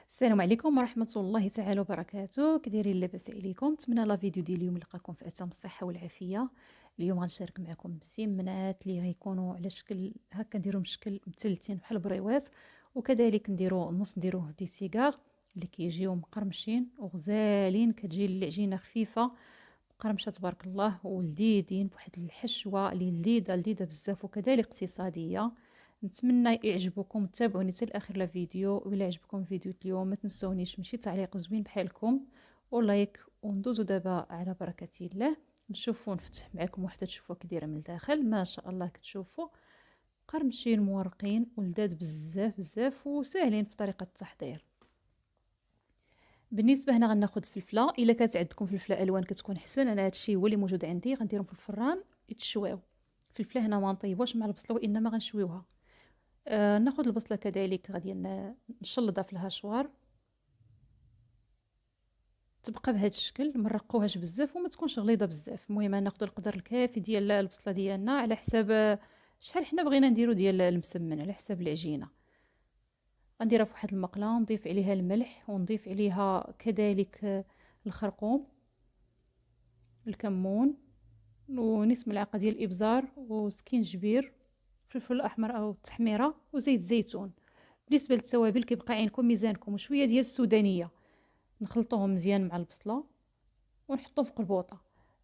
السلام عليكم ورحمة الله تعالى وبركاته. كدايرين؟ لاباس عليكم؟ نتمنى لا فيديو ديال اليوم يلقاكم في اتم الصحة والعافية. اليوم غنشارك معكم مسمنات اللي غيكونوا على شكل هكا، نديرو مشكل مثلثين بحال البريوات، وكذلك نديرو النص نديروه دي سيجار اللي كيجيو مقرمشين وغزالين. كتجي العجينة خفيفة مقرمشة تبارك الله ولذيذين بواحد الحشوة اللي لذيذة بزاف وكذلك اقتصادية. نتمنى يعجبكم، تابعوني حتى لاخر الفيديو. وإلا عجبكم فيديو اليوم ما تنسونيش من شي تعليق زوين بحالكم ولايك. وندوزو دابا على بركه الله نشوفوا نفتح معكم وحده تشوفوا كي دايره من الداخل. ما شاء الله كتشوفوا قرمشين مورقين ولذاذ بزاف بزاف وساهلين في طريقه التحضير. بالنسبه هنا غناخذ الفلفله، الا كانت عندكم فلفله الوان كتكون احسن. انا هادشي هو اللي موجود عندي، غنديرهم في الفران يتشواو. الفلفله هنا ما نطيبوش مع البصله وانما غنشويوها. ناخذ البصله كذلك غادي نشلضها في الهاشوار تبقى بهذا الشكل، ما نرقوهاش بزاف وما تكونش غليظه بزاف. المهم ناخذ القدر الكافي ديال البصله ديالنا على حساب شحال حنا بغينا نديرو ديال المسمن، على حساب العجينه. غنديرها في واحد المقله، نضيف عليها الملح ونضيف عليها كذلك الخرقوم، الكمون، ونصف ملعقه ديال الابزار وسكينجبير، فلفل احمر او التحميره، وزيت زيتون. بالنسبه للتوابل كيبقى عينكم ميزانكم، وشويه ديال السودانيه نخلطوهم مزيان مع البصله ونحطوهم في قربوطه.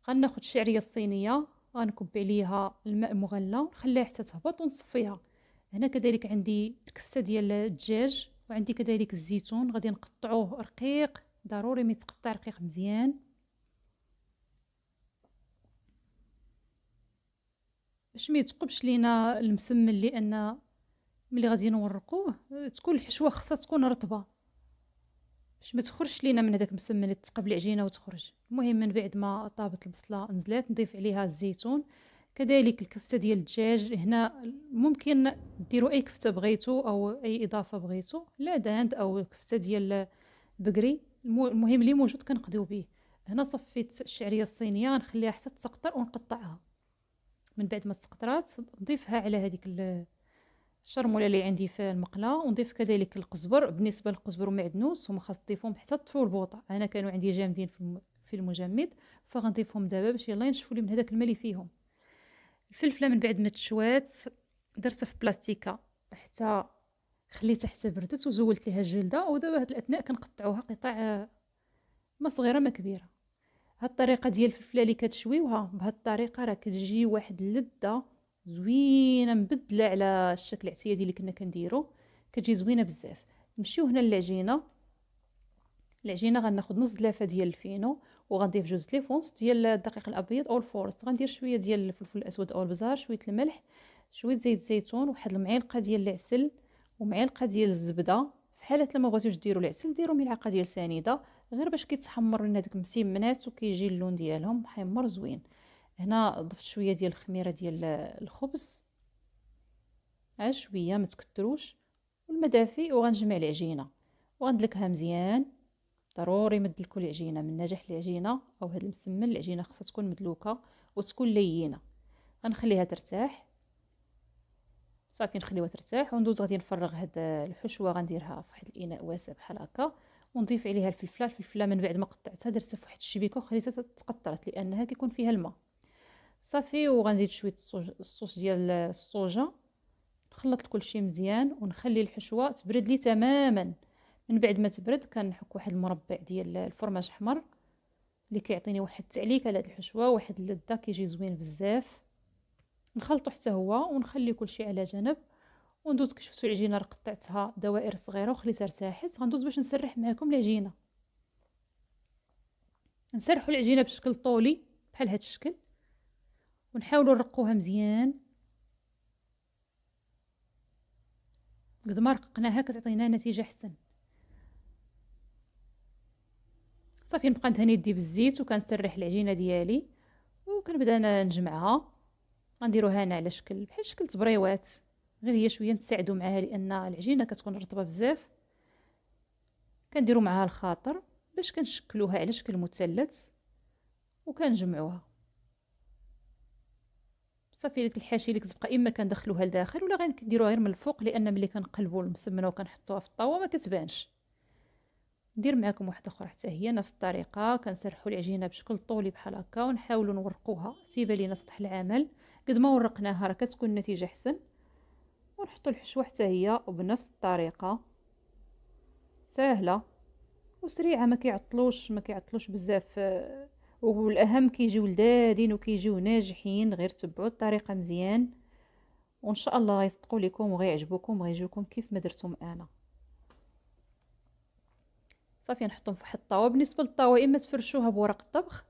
غناخذ الشعريه الصينيه، غنكب عليها الماء المغلى ونخليها حتى تهبط ونصفيها. هنا كذلك عندي الكفته ديال الدجاج، وعندي كذلك الزيتون غادي نقطعوه رقيق، ضروري ما يتقطع رقيق مزيان باش ما يتقبش لينا المسمن، لان ملي غادي نورقوه تكون الحشوه خصها تكون رطبه باش ما تخرجش لينا من هذاك المسمن، تتقب العجينه وتخرج. المهم من بعد ما طابت البصله نزلات نضيف عليها الزيتون، كذلك الكفته ديال الدجاج. هنا ممكن ديروا اي كفته بغيتو او اي اضافه بغيتو، لا داند او كفته ديال بقري، المهم اللي موجود كنقضيو به. هنا صفيت الشعريه الصينيه غنخليها حتى تقطر ونقطعها. من بعد ما تقطرات نضيفها على هذيك الشرموله اللي عندي في المقله، ونضيف كذلك القزبر. بالنسبه للقزبر ومعدنوس هما خاص تضيفهم حتى تطفوا البوطه، انا كانوا عندي جامدين في المجمد فغنضيفهم دابا باش يلا ينشفوا لي من هذاك الماء اللي فيهم. الفلفله من بعد ما تشوات درتها في بلاستيكه حتى خليتها حتى بردت وزولت ليها الجلده، ودابا هاد الاثناء كنقطعوها قطع ما صغيره ما كبيره. هاد الطريقه ديال الفلفله اللي كتشويوها بهاد الطريقه راه كتجي واحد اللذه زوينه مبدله على الشكل الاعتيادي اللي كنا كنديرو، كتجي زوينه بزاف. نمشيو هنا للعجينه. العجينه غناخذ نص دلافه ديال الفينو، وغنضيف جوج ليفونس ديال الدقيق الابيض او الفورست، غندير شويه ديال الفلفل الاسود او البزار، شويه الملح، شويه زيت زيتون، واحد المعلقه ديال العسل، ومعلقه ديال الزبده. في حاله لما بغيتوش ديروا العسل ديروا ملعقه ديال سنيده، غير باش كيتحمر لنا داك المسمنات وكيجي اللون ديالهم محمر زوين. هنا ضفت شويه ديال الخميره ديال الخبز، عاد شويه ما تكتروش، والماء دافي، وغنجمع العجينه وغندلكها مزيان. ضروري مدلكو العجينه، من نجاح العجينه او هاد المسمن العجينه خاصها تكون مدلوكه وتكون لينه. غنخليها ترتاح صافي، نخليوها ترتاح وندوز غادي نفرغ هاد الحشوه، غنديرها في واحد الاناء واسع بحال هكا، ونضيف عليها الفلفله من بعد ما قطعتها درتها في واحد الشبيكه وخليتها تقطرت لانها كيكون فيها الماء صافي. وغنزيد شويه الصوص ديال الصوجه، نخلط كلشي مزيان ونخلي الحشوه تبرد لي تماما. من بعد ما تبرد كنحك واحد المربع ديال الفرماج احمر اللي كيعطيني واحد التعليك على هاد الحشوه، واحد اللذه كيجي زوين بزاف. نخلطو حتى هو ونخلي كلشي على جنب، وندوز كشفتو العجينه راه قطعتها دوائر صغيره وخليتها ارتاحت. غندوز باش نسرح معكم العجينه. نسرحوا العجينه بشكل طولي بحال هاد الشكل، ونحاولوا نرقوها مزيان. قد ما رققناها كتعطينا نتيجه احسن. صافي نبقى ندهن يدي بالزيت وكنسرح العجينه ديالي وكنبدا نجمعها. غنديروها هنا على شكل بحال شكل تبريوات، غير هي شويه نتساعدوا معاها لان العجينه كتكون رطبه بزاف. كنديروا معاها الخاطر باش كنشكلوها على شكل مثلث وكنجمعوها صافي. ديك الحاشيه اللي كتبقى اما كندخلوها لداخل ولا غير كنديروها غير من الفوق، لان ملي كنقلبوا المسمنه وكنحطوها في الطاوه ما كتبانش. ندير معكم واحده اخرى حتى هي نفس الطريقه. كنسرحوا العجينه بشكل طولي بحال هكا ونحاولوا نورقوها تيبان لينا سطح العمل. قد ما ورقناها راه كتكون النتيجه احسن. ونحطوا الحشوه حتى هي وبنفس الطريقه، سهله وسريعه، ما كيعطلوش بزاف. والاهم كيجيو لذاذين وكيجيو ناجحين. غير تبعوا الطريقه مزيان وان شاء الله غيصدقوا لكم وغيعجبوكم وغيجيوكم كيف ما درتم انا. صافي نحطهم في واحد الطاوه. بالنسبه للطاوه اما تفرشوها بورق الطبخ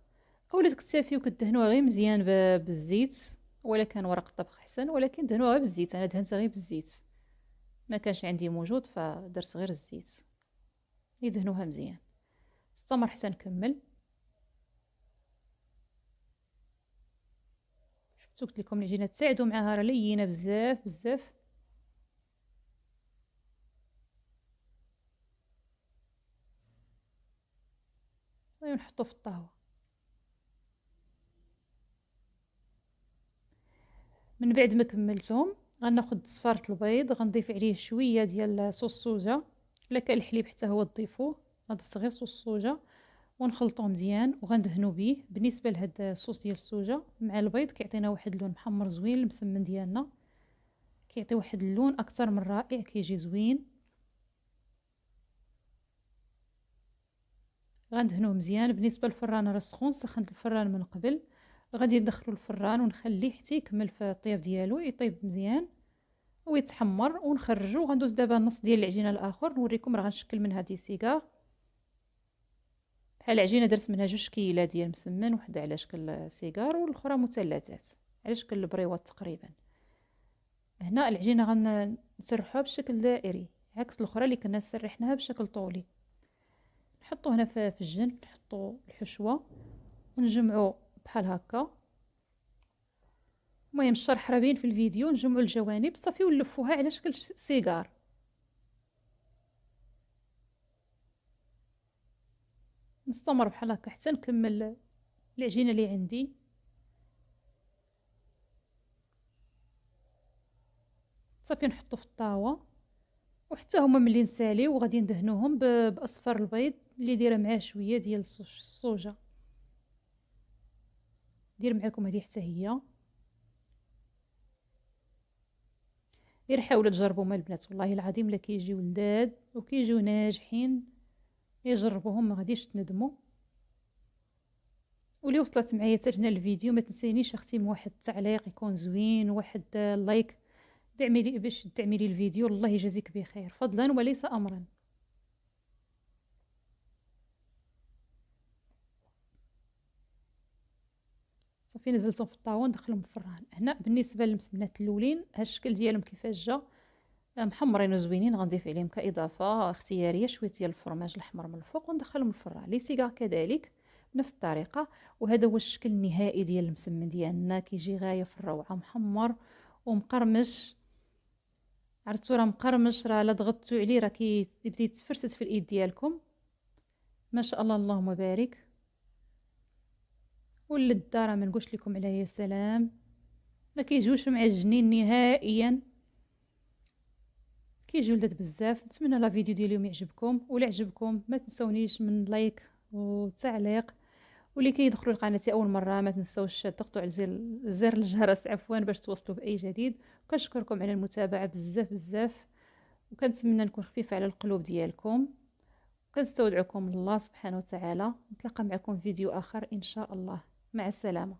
اولا تكتفيو كدهنوها غير مزيان بالزيت، ولا كان ورق الطبخ احسن، ولكن دهنوها غير بالزيت. انا دهنتها غير بالزيت، ما كانش عندي موجود فدرت غير الزيت. يدهنوها مزيان. استمر حتى نكمل. شفتو قلت لكم العجينه تساعدوا معاها، راه لينه بزاف بزاف. ونحطو في الطاوه. من بعد ما كملتهم غناخد صفارة البيض، غنضيف عليه شويه ديال صوص الصوجا. الا كان الحليب حتى هو تضيفوه، غنضيف غير صوص الصوجا ونخلطوه مزيان وغندهنو به. بالنسبه لهاد الصوص ديال الصوجا مع البيض كيعطينا واحد اللون محمر زوين المسمن ديالنا، كيعطي واحد اللون اكثر من رائع، كيجي زوين. غندهنوه مزيان. بالنسبه للفران راه سخون، سخنت الفران من قبل. غادي ندخلو الفران ونخليه حتى يكمل في الطياب ديالو، يطيب مزيان ويتحمر ونخرجو. غندوز دابا نص ديال العجينه الاخر نوريكم. راه غنشكل منها دي سيغار بحال العجينه، درت منها 2 كيلات ديال مسمن، وحده على شكل سيغار والاخرى مثلثات على شكل البريوات تقريبا. هنا العجينه غنسرحوها بشكل دائري عكس الاخرى اللي كنا سرحناها بشكل طولي. نحطو هنا في الجنب، نحطو الحشوه ونجمعو بحال هكا. المهم الشرح راه باين في الفيديو. نجمعو الجوانب صافي ونلفوها على شكل سيغار. نستمر بحال هكا حتى نكمل العجينه اللي عندي. صافي نحطو في الطاوه وحتى هما ملي نساليو وغادي ندهنوهم باصفر البيض اللي دايره معاه شويه ديال الصوجا. دير معكم هذه حتى هي. غير حاولوا تجربوا مع البنات، والله العظيم لا كيجيو لذاذ وكيجيو ناجحين. يجربوهم ما غاديش تندموا. ولي وصلت معايا حتى هنا الفيديو ما تنسينيش اختي واحد التعليق يكون زوين، واحد لايك، دعمي لي باش تدعمي لي الفيديو. الله يجازيك بخير فضلا وليس امرا. صافي نزلتهم في الطاوه ندخلهم في الفران. هنا بالنسبه للمسمنات الاولين ها الشكل ديالهم كيفاش جا، محمرين وزوينين. غنضيف عليهم كاضافه اختياريه شويه ديال الفرماج الاحمر من الفوق وندخلهم الفران. لي سيغار كذلك بنفس الطريقه. وهذا هو الشكل النهائي ديال المسمن ديالنا، كيجي غايه في الروعه، محمر ومقرمش. عرفتوا راه مقرمش، راه لا ضغطتوا عليه راه كيبدا يتفرتت في الايد ديالكم. ما شاء الله اللهم بارك. واللذة راه ما نقولش لكم عليها يا سلام، ما كيجيوش معجنين نهائيا، كيجيو لذاذ بزاف. نتمنى لا فيديو ديال اليوم يعجبكم، ولا عجبكم ما تنسونيش من لايك وتعليق. واللي كيدخلوا لقناتي اول مره ما تنسوش تضغطوا على زر الجرس عفوا باش توصلوا باي جديد. وكنشكركم على المتابعه بزاف بزاف، وكنتمنى نكون خفيفه على القلوب ديالكم. كنستودعكم الله سبحانه وتعالى. نتلاقى معكم في فيديو اخر ان شاء الله. مع السلامه.